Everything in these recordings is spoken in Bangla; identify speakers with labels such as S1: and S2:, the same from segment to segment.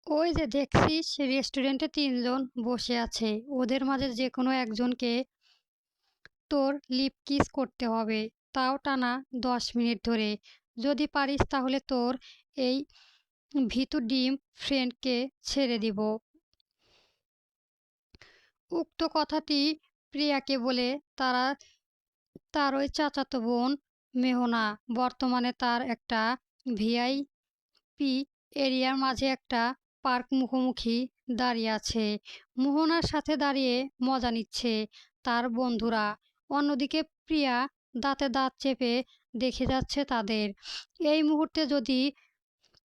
S1: ওই যে দেখছিস রেস্টুরেন্টে ৩ জন বসে আছে। ওদের মাঝে যেকোনো একজনকে তোর লিপ কিস করতে হবে। তাও টানা ১০ মিনিট ধরে। যদি পারিস তাহলে তোর এই ভীতু ডিম ফ্রেন্ডকে ছেড়ে দিব। উক্ত কথাটি প্রিয়াকে বলে তারা তার ওই চাচাতো বোন মেহনা বর্তমানে তার একটা ভিআইপি এরিয়ার মাঝে একটা পার্ক মুখোমুখি দাঁড়িয়ে আছে। মোহনার সাথে দাঁড়িয়ে মজা নিচ্ছে তার বন্ধুরা। অন্যদিকে প্রিয়া দাঁতে দাঁত চেপে দেখে যাচ্ছে তাদের। এই মুহূর্তে যদি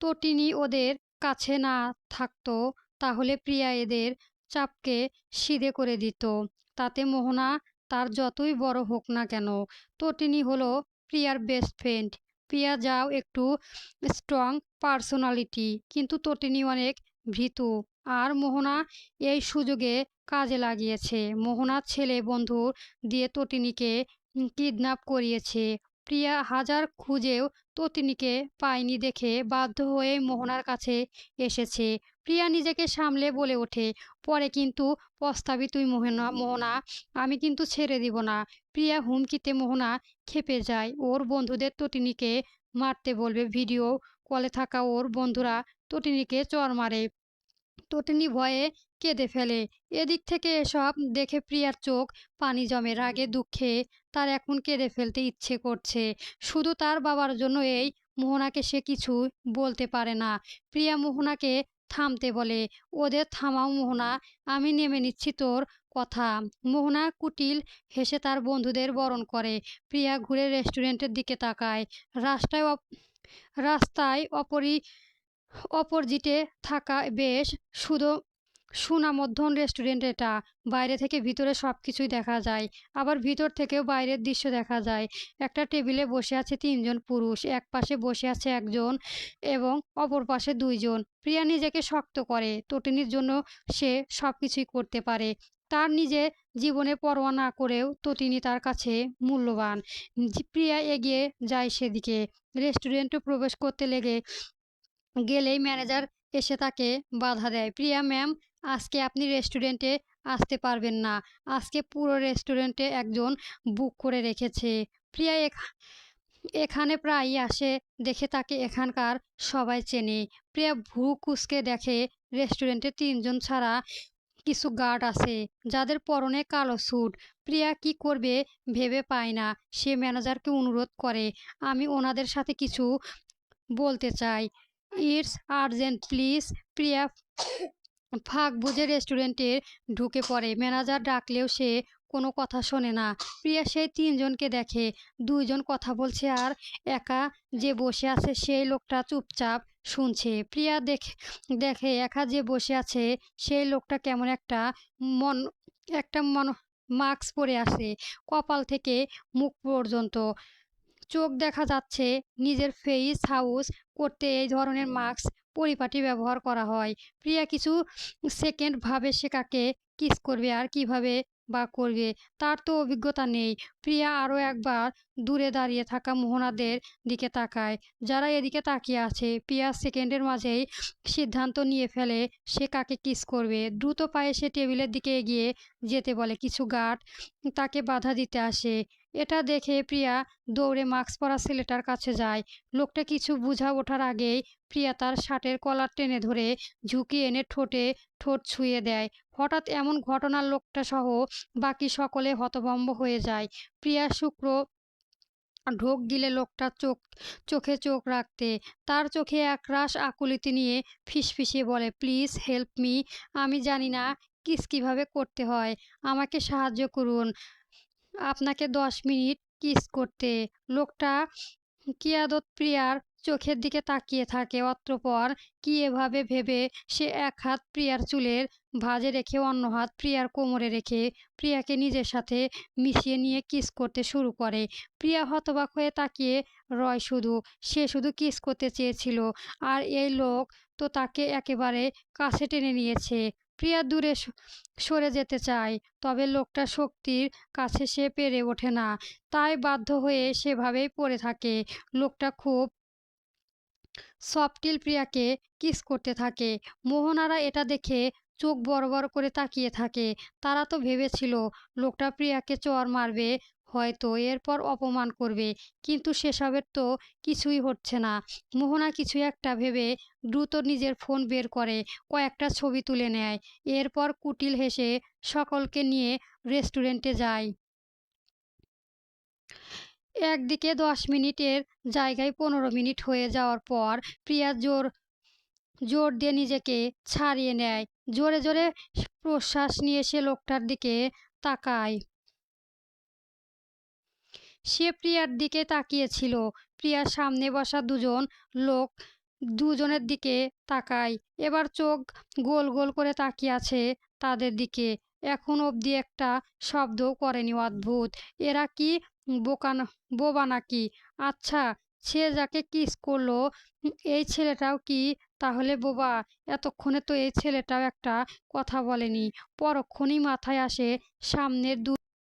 S1: তটিনী ওদের কাছে না থাকতো তাহলে প্রিয়া এদের চাপকে সিধে করে দিত। তাতে মোহনা তার যতই বড় হোক না কেন, তটিনী হলো প্রিয়ার বেস্ট ফ্রেন্ড। প্রিয়া যাও একটু স্ট্রং পার্সোনালিটি, কিন্তু তটিনী অনেক ভীতু। আর মোহনা এই সুযোগে কাজে লাগিয়েছে। মোহনার ছেলে বন্ধু দিয়ে তটিনীকে কিডন্যাপ করিয়েছে। প্রিয়া হাজার খুঁজেও তটিনীকে পায়নি দেখে বাধ্য হয়ে মোহনার কাছে এসেছে। প্রিয়া নিজেকে সামলে বলে ওঠে, পরে কিন্তু পস্তাবি তুই মোহনা মোহনা, আমি কিন্তু ছেড়ে দিব না। প্রিয়া হুমকিতে মোহনা খেপে যায়। ওর বন্ধুদের তটিনীকে মারতে বলবে। ভিডিও কলে থাকা ওর বন্ধুরা তটিনীকে চর মারে। তটিনী ভয়ে কেঁদে ফেলে। এদিক থেকে এসব দেখে প্রিয়ার চোখ পানি জমে। রাগে দুঃখে তার এখন কেঁদে ফেলতে ইচ্ছে করছে। শুধু তার বাবার জন্য এই মোহনাকে সে কিছু বলতে পারে না। প্রিয়া মোহনাকে থামতে বলে, ওদের থামাও মোহনা, আমি নেমে নিচ্ছি তোর কথা। মোহনা কুটিল হেসে তার বন্ধুদের বরণ করে। প্রিয়া ঘুরে রেস্টুরেন্টের দিকে তাকায়। রাস্তায় রাস্তায় অপরজিটে থাকা বেশ শুধু সুনামধন্য রেস্টুরেন্ট এটা। বাইরে থেকে ভিতরে সব কিছুই দেখা যায়। আবার ভিতর থেকেও বাইরের দৃশ্য দেখা যায়। একটা টেবিলে বসে আছে ৩ জন পুরুষ। এক পাশে বসে আছে একজন এবং অপর পাশে ২ জন। প্রিয়া নিজেকে শক্ত করে। তটিনীর জন্য সে সব কিছুই করতে পারে। তার নিজের জীবনে পরোয়া না করেও তটিনী তার কাছে মূল্যবান। প্রিয়া এগিয়ে যায় সেদিকে। রেস্টুরেন্টে প্রবেশ করতে গেলেই ম্যানেজার এসে তাকে বাধা দেয়। প্রিয়া ম্যাম, আজকে আপনি রেস্টুরেন্টে আসতে পারবেন না। আজকে পুরো রেস্টুরেন্টে একজন বুক করে রেখেছে। প্রিয়া এখানে প্রায়ই আসে দেখে তাকে এখানকার সবাই চেনে। প্রিয়া ভ্রু কুঁচকে দেখে রেস্টুরেন্টে ৩ জন ছাড়া কিছু গার্ড আছে যাদের পরনে কালো স্যুট। প্রিয়া কি করবে ভেবে পায় না। সে ম্যানেজারকে অনুরোধ করে, আমি ওনাদের সাথে কিছু বলতে চাই। It's urgent please. প্রিয়া ফাঁক বুঝে রেস্টুরেন্টে ঢুকে পড়ে। ম্যানেজার ডাকলেও সে কোনো কথা শোনে না। প্রিয়া সেই ৩ জনকে দেখে। ২ জন কথা বলছে আর একা যে বসে আছে সেই লোকটা চুপচাপ শুনছে। প্রিয়া দেখে দেখে একা যে বসে আছে সেই লোকটা কেমন মন একটা মন মাস্ক পরে আছে কপাল থেকে মুখ পর্যন্ত। চোখ দেখা যাচ্ছে। নিজের ফেইস হাউস করতে এই ধরনের মাস্ক পরিপাটি ব্যবহার করা হয়। প্রিয়া কিছু সেকেন্ড ভাবে সে কাকে কিস করবে আর কিভাবে বা করবে। তার তো অভিজ্ঞতা নেই। প্রিয়া আরও একবার দূরে দাঁড়িয়ে থাকা মোহনাদের দিকে তাকায়, যারা এদিকে তাকিয়ে আছে। প্রিয়া সেকেন্ডের মাঝেই সিদ্ধান্ত নিয়ে ফেলে সে কাকে কিস করবে। দ্রুত পায়ে সে টেবিলের দিকে এগিয়ে যেতে বলে। কিছু গার্ড তাকে বাধা দিতে আসে। এটা দেখে প্রিয়া দৌড়ে মাস্ক পরা ছেলেটার কাছে যায়। লোকটা কিছু বুঝা ওঠার আগেই প্রিয়া তার শার্টের কলার টেনে ধরে ঝুঁকিয়ে এনে ঠোঁটে ঠোঁট ছুঁয়ে দেয়। হঠাৎ এমন ঘটনার লোকটা সহ বাকি সকলে হতভম্ব হয়ে যায়। প্রিয়া শুক্র ঢোক গিলে লোকটার চোখে চোখ রাখতে। তার চোখে একরাশ আকুলিতে নিয়ে ফিসফিসিয়ে বলে, প্লিজ হেল্প মি, আমি জানি না কিস কিভাবে করতে হয়, আমাকে সাহায্য করুন। আপনাকে ১০ মিনিট কিস করতে। লোকটা কিয়াদত প্রিয়ার চোখের দিকে তাকিয়ে থাকে। অতঃপর কি এভাবে ভেবে সে এক হাত প্রিয়ার চুলের ভাঁজে রেখে অন্য হাত প্রিয়ার কোমরে রেখে প্রিয়াকে নিজের সাথে মিশিয়ে নিয়ে কিস করতে শুরু করে। প্রিয়া হতবাক হয়ে তাকিয়ে রয়। সে শুধু কিস করতে চেয়েছিল আর এই লোক তো তাকে একেবারে কাছে টেনে নিয়েছে। প্রিয়া দূরে সরে যেতে চায়, তবে লোকটার শক্তির কাছে সে পেরে ওঠে না। তাই বাধ্য হয়ে সেভাবেই পড়ে থাকে। লোকটা খুব সফটিল প্রিয়াকে কিস করতে থাকে। মোহনারা এটা দেখে চোখ বড় বড় করে তাকিয়ে থাকে। তারা তো ভেবেছিল লোকটা প্রিয়াকে চড় মারবে, হয়তো এরপর অপমান করবে, কিন্তু সেসবের তো কিছুই হচ্ছে না। মোহনা কিছু একটা ভেবে দ্রুত নিজের ফোন বের করে কয়েকটা ছবি তুলে নেয়। এরপর কুটিল হেসে সকলকে নিয়ে রেস্টুরেন্টে যায়। একদিকে 10 মিনিটের জায়গায় 15 মিনিট হয়ে যাওয়ার পর প্রিয়া জোর দিয়ে নিজেকে ছাড়িয়ে নেয়। জোরে জোরে প্রশ্বাস নিয়ে সে লোকটার দিকে তাকায়। সে প্রিয়ার দিকে তাকিয়েছিল। প্রিয়ার সামনে বসা দুজন লোক দুজনের দিকে তাকায়। এবার চোখ গোল গোল করে তাকিয়ে আছে তাদের দিকে। এখন অবধি একটা শব্দও করেনি। অদ্ভুত, এরা কি বোবা নাকি? আচ্ছা, সে যাকে কিস করলো এই ছেলেটাও কি তাহলে বোবা? এতক্ষণে তো এই ছেলেটাও একটা কথা বলেনি। পরক্ষণেই মাথায় আসে সামনের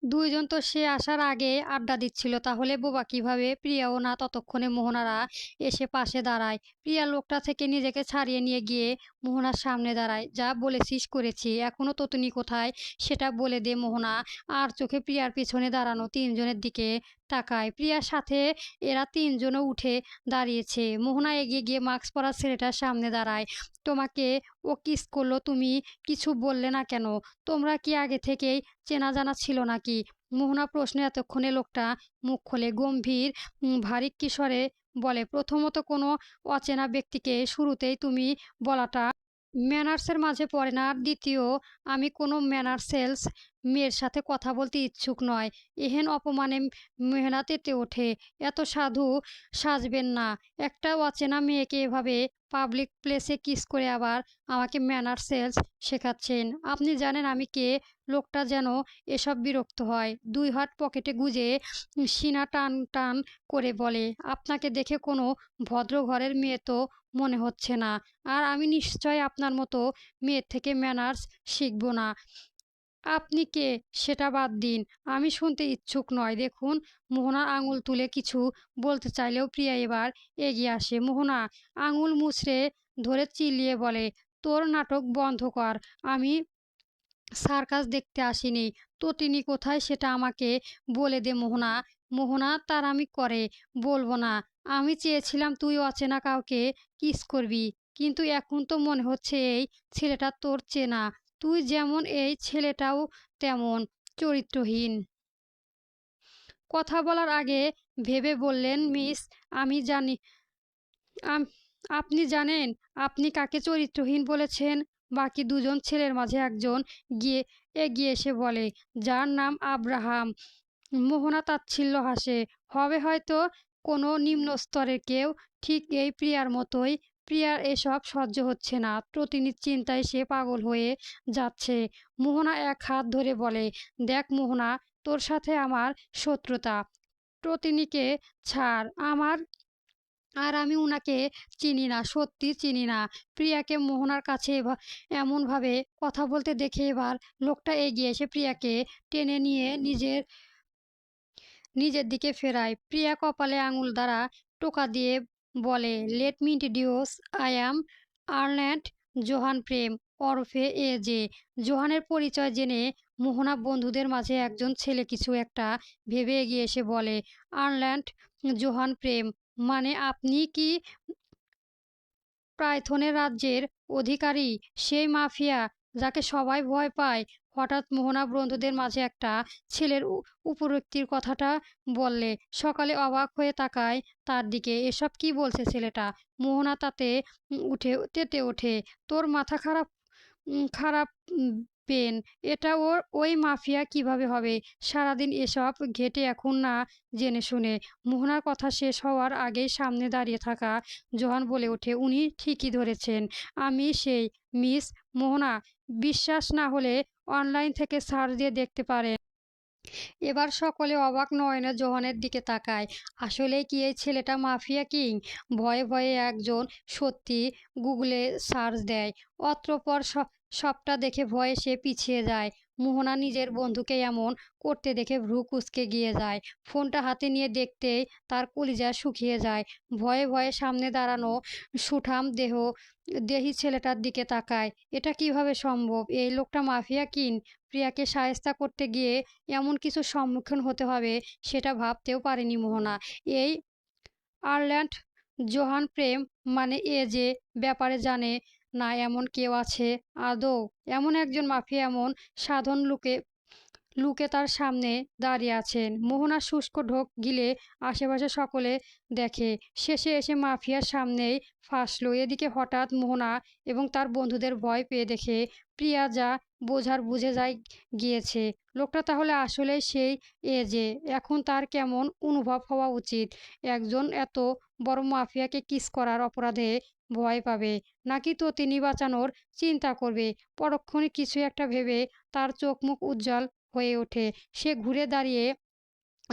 S1: দুইজন তো সে আসার আগে আড্ডা দিচ্ছিল, তাহলে বোবা কিভাবে? প্রিয়াও না। ততক্ষণে মোহনারা এসে পাশে দাঁড়ায়। প্রিয়া লোকটা থেকে নিজেকে ছাড়িয়ে নিয়ে গিয়ে মোহনার সামনে দাঁড়ায়। যা বলেছিস করেছি, এখনো ততুনি কোথায় সেটা বলে দে মোহনা। আর চোখে প্রিয়ার পিছনে দাঁড়ানো তিনজনের দিকে তাকায়। প্রিয়ার সাথে এরা তিনজনও উঠে দাঁড়িয়েছে। মোহনা এগিয়ে গিয়ে মাস্ক পরা ছেলেটার সামনে দাঁড়ায়। তোমাকে ও কিস করলো, তুমি কিছু বললে না কেন? তোমরা কি আগে থেকেই চেনা জানা ছিল নাকি? মোহনা প্রশ্নে এতক্ষণে লোকটা মুখ খোলে। গম্ভীর ভারী কিশোরে বলে, প্রথমত কোনো অচেনা ব্যক্তিকে শুরুতেই তুমি বলাটা ম্যানার্সের মাঝে পড়ে না। আর দ্বিতীয়, আমি কোনো ম্যানার্সলেস মেয়ের সাথে কথা বলতে ইচ্ছুক নয়। এহেন অপমানে মেহনা তেতে ওঠে। এত সাধু সাজবেন না। একটা অচেনা মেয়েকে এভাবে পাবলিক প্লেসে কিস করে আবার আমাকে ম্যানার্সেলস শেখাচ্ছেন? আপনি জানেন আমি কে? লোকটা যেন এসব বিরক্ত হয়। দুই হাত পকেটে গুজে সিনা টান টান করে বলে, আপনাকে দেখে কোনো ভদ্র ঘরের মেয়ে তো মনে হচ্ছে না। আর আমি নিশ্চয় আপনার মতো মেয়ের থেকে ম্যানার্স শিখব না। আপনি কে সেটা বাদ দিন, আমি শুনতে ইচ্ছুক নয়। দেখুন, মোহনা আঙুল তুলে কিছু বলতে চাইলেও প্রিয়া এবার এগিয়ে আসে। মোহনা আঙুল মুচড়ে ধরে চিল্লিয়ে বলে, তোর নাটক বন্ধ কর। আমি সার্কাস দেখতে আসিনি। তটিনী কোথায় সেটা আমাকে বলে দে মোহনা। মোহনা তাড়ামি করে, বলবো না। আমি চেয়েছিলাম তুই অচেনা কাউকে কিস করবি, কিন্তু এখন তো মনে হচ্ছে এই ছেলেটা তোর চেনা। তুই যেমন এই ছেলেটাও তেমন চরিত্রহীন। কথা বলার আগে ভেবে বললেন, মিস, আমি জানি আম- আপনি জানেন আপনি কাকে চরিত্রহীন বলেছেন? বাকি দুজন ছেলের মাঝে একজন গিয়ে এগিয়ে এসে বলে, যার নাম আব্রাহাম। মোহনা তাচ্ছিল্য হাসে। হবে হয়তো কোনো নিম্ন স্তরের কেউ, ঠিক এই প্রিয়ার মতোই। প্রিয়ার এসব সহ্য হচ্ছে না। প্রতিনিধ চিন্তায় সে পাগল হয়ে যাচ্ছে। মোহনা এক হাত ধরে বলে, দেখ মোহনা, তোর সাথে আমার শত্রুতা। প্রতিনিকে ছাড় আমার। আর আমি উনাকে চিনি না, সত্যি চিনি না। প্রিয়াকে মোহনার কাছে এমনভাবে কথা বলতে দেখে এবার লোকটা এগিয়ে এসে প্রিয়াকে টেনে নিয়ে নিজের দিকে ফেরায়। প্রিয়া কপালে আঙুল দ্বারা টোকা দিয়ে বলে, let me introduce, I am Arland Johan Prem, ওরফে এজে। জোহানের পরিচয় জেনে মোহনা বন্ধুদের মাঝে একজন ছেলে কিছু একটা ভেবে এগিয়ে এসে বলে, আর্ল্যান্ড জোহান প্রেম মানে আপনি কি পাইথনের রাজ্যের অধিকারী, সেই মাফিয়া যাকে সবাই ভয় পায়? হঠাৎ মোহনা বন্ধুদের মাঝে একটা ছেলের উপরোক্তির কথাটা বললে সকালে অবাক হয়ে তাকায় তার দিকে। এসব কি বলছে ছেলেটা? মোহনা তাতে তেতে ওঠে। তোর মাথা খারাপ? খারাপ পেন। এটা ওই মাফিয়া কিভাবে হবে? সারাদিন এসব ঘেটে এখন না জেনে শুনে। মোহনার কথা শেষ হওয়ার আগেই সামনে দাঁড়িয়ে থাকা জোহান বলে ওঠে, উনি ঠিকই ধরেছেন, আমি সেই মিস মোহনা। বিশ্বাস না হলে অনলাইন থেকে সার্চ দিয়ে দেখতে পারেন। এবার সকলে অবাক নয়নে জোহানের দিকে তাকায়। আসলেই কি এই ছেলেটা মাফিয়া কিং? ভয়ে ভয়ে একজন সত্যি গুগলে সার্চ দেয়। অতঃপর সবটা দেখে ভয়ে সে পিছিয়ে যায়। মোহনা নিজের বন্ধুকে এমন করতে দেখে ভ্রু কুঁচকে গিয়ে যায়। ফোনটা হাতে নিয়ে দেখতেই তার কলিজা শুকিয়ে যায়। ভয়ে ভয়ে সামনে দাঁড়ানো সুঠাম দেহী ছেলেটার দিকে তাকায়। এটা কিভাবে সম্ভব? এই লোকটা মাফিয়া কিং। প্রিয়াকে শায়েস্তা করতে গিয়ে এমন কিছুর সম্মুখীন হতে হবে সেটা ভাবতেও পারেনি মোহনা। এই আর্ল্যান্ড জোহান প্রেম মানে এ যে ব্যাপারে জানে না এমন কেউ আছে আদৌ? এমন একজন মাফিয়া এমন সাধারণ লুকে তার সামনে দাঁড়িয়ে আছেন। মোহনা শুষ্ক ঢোক গিলে আশেপাশে সকলে দেখে। শেষে এসে মাফিয়ার সামনেই ফাঁসলো। এদিকে হঠাৎ মোহনা এবং তার বন্ধুদের ভয় পেয়ে দেখে প্রিয়া যা বোঝার বুঝে যায় গিয়েছে। লোকটা তাহলে আসলেই সেই যে। এখন তার কেমন অনুভব হওয়া উচিত? একজন এত বড় মাফিয়াকে কিস করার অপরাধে ভয় পাবে, নাকি তো তিনি বাঁচানোর চিন্তা করবে? পরক্ষণে কিছু একটা ভেবে তার চোখ মুখ উজ্জ্বল হয়ে ওঠে। সে ঘুরে দাঁড়িয়ে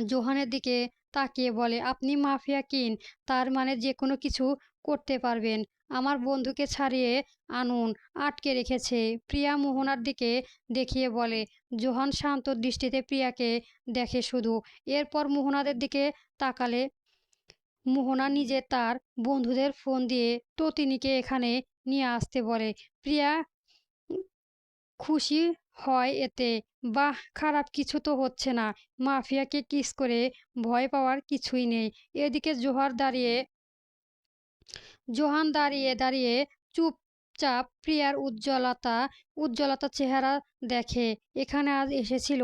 S1: জোহানের দিকে তাকিয়ে বলে, আপনি মাফিয়া কিং, তার মানে যে কোনো কিছু করতে পারবেন। আমার বন্ধুকে ছাড়িয়ে আনুন, আটকে রেখেছে। প্রিয়া মোহনার দিকে দেখিয়ে বলে। জোহান শান্ত দৃষ্টিতে প্রিয়াকে দেখে শুধু। এরপর মোহনাদের দিকে তাকালে মোহনা নিজে তার বন্ধুদের ফোন দিয়ে তটিনীকে এখানে নিয়ে আসতে বলে। প্রিয়া খুশি হয় এতে। বাহ, খারাপ কিছু তো হচ্ছে না। মাফিয়াকে কিস করে ভয় পাওয়ার কিছুই নেই। এদিকে জোহান দাঁড়িয়ে দাঁড়িয়ে চুপচাপ প্রিয়ার উজ্জ্বলতা চেহারা দেখে। এখানে আজ এসেছিল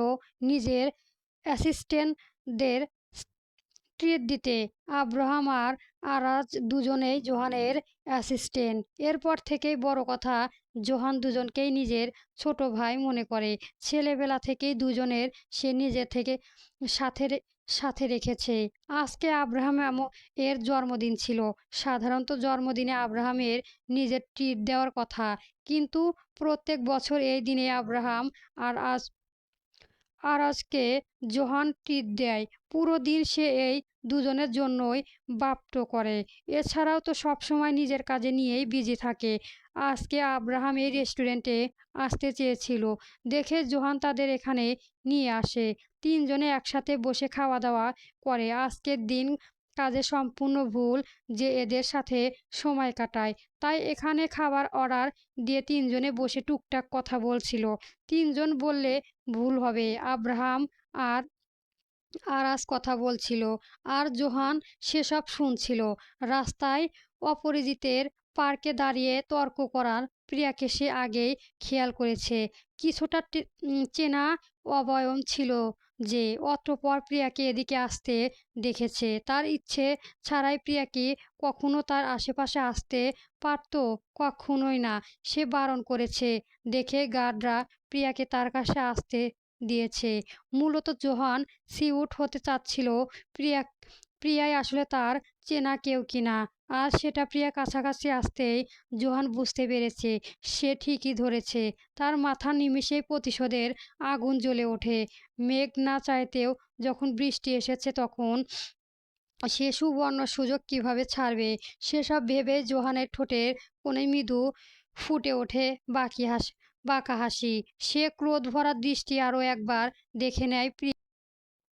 S1: নিজের অ্যাসিস্ট্যান্টদের ট্রিট দিতে। আব্রাহাম আর আরাজ দুজনেই জোহানের অ্যাসিস্ট্যান্ট। এরপর থেকেই বড় কথা, জোহান দুজনকেই নিজের ছোট ভাই মনে করে। ছেলেবেলা থেকেই দুজনের সে নিজে থেকে সাথে সাথে রেখেছে। আজকে এর জন্মদিন ছিল। সাধারণত জন্মদিনে আব্রাহামের নিজের ট্রিট দেওয়ার কথা, কিন্তু প্রত্যেক বছর এই দিনে আব্রাহাম আর আজকে জোহান ট্রিট দেয়। পুরো দিন সে এই দুজনের জন্যই বাপ্ট করে। এছাড়াও তো সবসময় নিজের কাজে নিয়েই বিজি থাকে। আজকে আব্রাহাম এই রেস্টুরেন্টে আসতে চেয়েছিল দেখে জোহান তাদের এখানে নিয়ে আসে। তিনজনে একসাথে বসে খাওয়া দাওয়া করে। আজকের দিন কাজে সম্পূর্ণ ভুল যে এদের সাথে সময় কাটায়। তাই এখানে খাবার অর্ডার দিয়ে তিনজনে বসে টুকটাক কথা বলছিল। তিনজন বললে ভুল হবে। আব্রাহাম আর আরাজ কথা বলছিল আর জোহান সেসব শুনছিল। রাস্তায় অপরিচিতের পার্কে দাঁড়িয়ে তর্ক করার প্রিয়াকে সে আগেই খেয়াল করেছে। কিছুটা চেনা অবয়ব ছিল যে। অতঃপর প্রিয়াকে এদিকে আসতে দেখেছে। তার ইচ্ছে ছাড়াই প্রিয়া কি কখনো তার আশেপাশে আসতে পারত? কখনোই না। সে বারণ করেছে দেখে গার্ডরা প্রিয়াকে তার কাছে আসতে দিয়েছে। মূলত জোহান সিউট হতে চাচ্ছিল প্রিয়াই আসলে তার চেনা কেউ কিনা। আর সেটা প্রিয়া কাছাকাছি আসতেই জোহান বুঝতে পেরেছে সে ঠিকই ধরেছে। তার মাথার নিমেষেই প্রতিশোধের আগুন জ্বলে ওঠে। মেঘ না চাইতেও যখন বৃষ্টি এসেছে তখন সে সুবর্ণ সুযোগ কিভাবে ছাড়বে সেসব ভেবে জোহানের ঠোঁটের কোণে মৃদু ফুটে ওঠে বাঁকা হাসি। সে ক্রোধ ভরা দৃষ্টি আরও একবার দেখে নেয়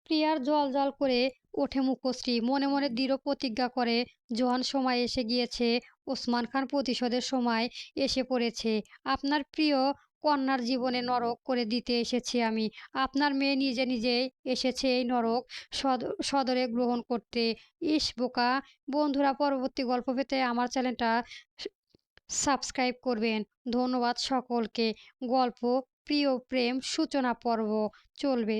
S1: প্রিয়ার জ্বলজ্বল করে ওঠে মুখশ্রী। মনে মনে দৃঢ় প্রতিজ্ঞা করে, জোহান, সময় এসে গিয়েছে। ওসমান খান প্রতিশোধের সময় এসে পড়েছে। আপনার প্রিয় কন্যার জীবনে নরক করে দিতে এসেছি আমি। আপনার মেয়ে নিজে নিজেই এসেছে এই নরক সদরে গ্রহণ করতে। ইস বোকা। বন্ধুরা, পরবর্তী গল্প পেতে আমার চ্যানেলটা সাবস্ক্রাইব করবেন। ধন্যবাদ সকলকে। গল্প প্রিয় প্রেম সূচনা পর্ব চলবে।